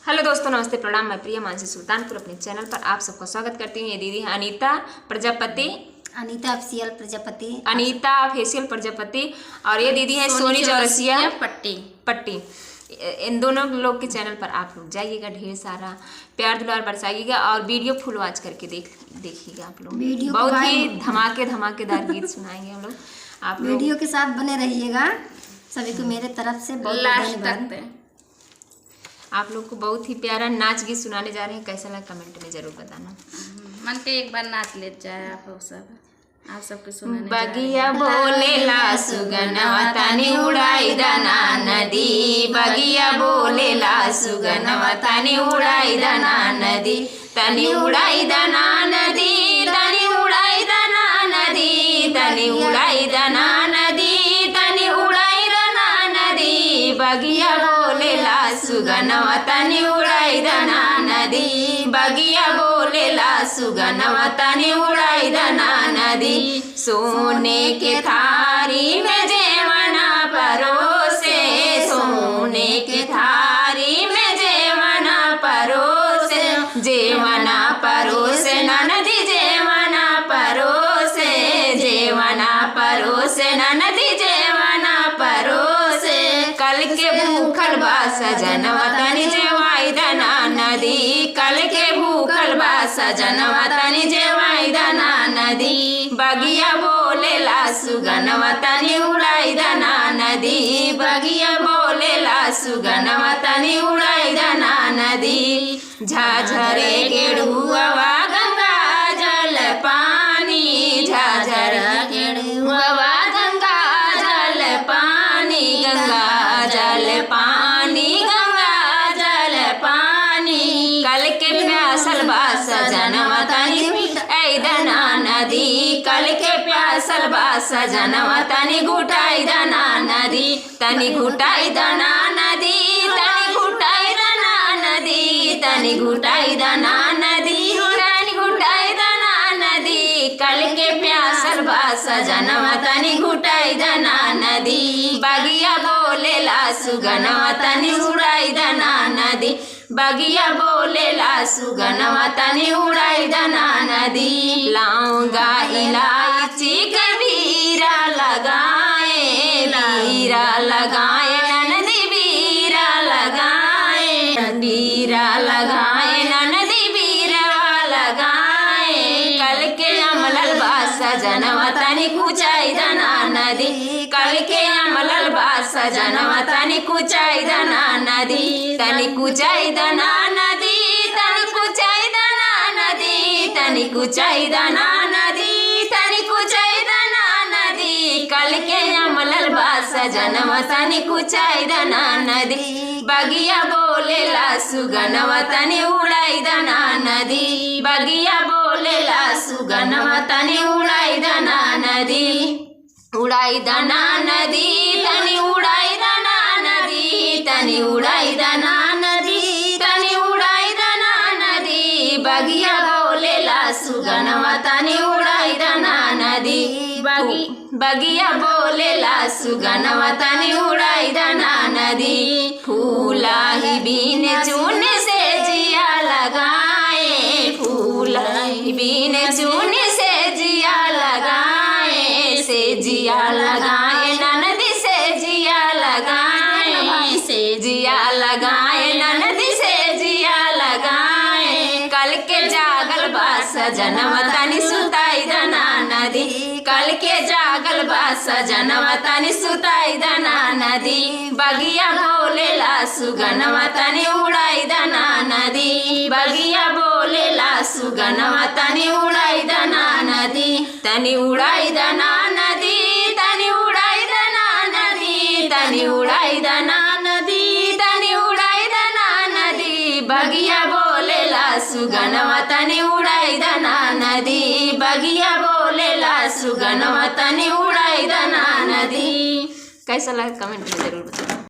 Hello दोस्तों, नमस्ते, प्रणाम। मैं प्रिया मानसी सुल्तानपुर अपने चैनल पर आप सबका स्वागत करती हूँ। ये दीदी है अनीता प्रजापति, अनीता ऑफिशियल प्रजापति, अनीता ऑफिशियल प्रजापति। और ये दीदी है सोनी चौरसिया पट्टी। इन दोनों लोग के चैनल पर आप लोग जाइएगा, ढेर सारा प्यार दुलार बरसाइएगा और वीडियो फुल वॉच करके देखिएगा। आप लोग बहुत ही धमाकेदार गीत सुनाएंगे हम लोग। आप वीडियो के साथ बने रहिएगा। सभी को मेरे तरफ से बहुत धन्यवाद। आप लोग को बहुत ही प्यारा नाच गीत सुनाने जा रहे हैं। कैसा लगा कमेंट में जरूर बताना। मन के एक बार नाच ले जाए आप सबके सुनाने बगिया बोलेला सुगनवा तनी उड़ाई दाना नदी, बगिया बोलेला सुगनवा तनी उड़ाई दाना नदी, तनी उड़ाई दाना नदी, तनी उड़ाई दाना नदी, तनी उड़ाई दाना नदी, तनी उड़ाई दाना नदी, बगिया बोलेला सुगनवा तनी उड़ाई दाना नदी, बगिया बोलेला सुगनवा तनी उड़ाई दाना नदी। सोने के थारी में जेवना परोसे, सोने के थारी में जेवना परोसे, जेवना परोसे ननदी, जेवना परोसे, जेवना परोसे ननदी, जेवना परोसे। कल के भूखल बा सजनवा तनी जेवाई दाना नदी, कल के भूखल बा सजनवा तनी जेवाई दाना नदी, बगिया बोलेला सुगनवा तनी उड़ाई दाना नदी, बगिया बोलेला सुगनवा तनी उड़ाई दाना नदी। झाझरे गेड़ुआ गंगा जल पानी, झाझर गेड़ुआ गंगा जल पानी, गंगा जल पानी, गंगा जल पानी। कल के प्यासल बा सजनवा तनी ऐ दाना नदी, कल के प्यासल बा सजनवा तनी घुटाई दाना नदी, तनी घुटाई दाना नदी, तनी घुटाई दाना नदी, तनी घुटाई दाना नदी, तनी घुटाई दाना नदी। कल के प्यासल बा सजनवा तनी घुटाई दाना नदी, बगिया बोलेला सुगनवा तनी उड़ाई दाना नदी, बगिया बोलेला सुगनवा तनी उड़ाई दाना नदी। लौंगा इलायची के बीरा लगाए, बीरा लगाए ननदी, बीरा लगाए, बीरा लगाए ननदी, बीरा लगाए। कल के अमलल बा सजनवा तनी कुचाई दाना नदी, कल के अमलल बा सजनवा तनी कुचाई दाना नदी, तनी कुचाई दाना नदी, तनी कुचाई दाना नदी, तनी कुचाई दाना नदी, तनी कुचाई दाना नदी। कल के अमलल बा सजनवा तनी कुचाई दाना नदी, बगिया बोलेला सुगनवा तनी उड़ाई दाना नदी, बगिया बोलेला सुगनवा तनी उड़ाई दाना नदी, उड़ाई दाना नदी, तनी उड़ाई दाना नदी, तनी उड़ाई दाना नदी, तनी उड़ाई दाना नदी, बगिया बोलेला सुगनवा तनी उड़ाई दाना नदी, बगिया बोलेला सुगनवा तनी उड़ाई दाना नदी। फूला ही बीन चून से जिया लगाए, फूला ही बीन चून से जिया लगाए, से जिया लगाए ननदी, से जिया लगाए, से जिया लगाए ननदी, से जिया लगाए। कल के जागल बा सजनवा तनी सुताई दाना नदी, कल के जागल बा सजनवा तनी सुताई दाना नदी, बगिया बोलेला सुगनवा तनी उड़ाई दाना नदी, बगिया बोलेला सुगनवा तनी उड़ाई दाना नदी, तनी उड़ाई दाना नदी, तनी उड़ाई दाना नदी, तनी उड़ाई दाना नदी, तनी उड़ाई दाना नदी, बगिया बोलेला सुगनवा तनी उड़ाई दाना नदी, बगिया बोलेला सुगनवा तनी उड़ाई दाना नदी। कैसा लगा कमेंट में जरूर बताना।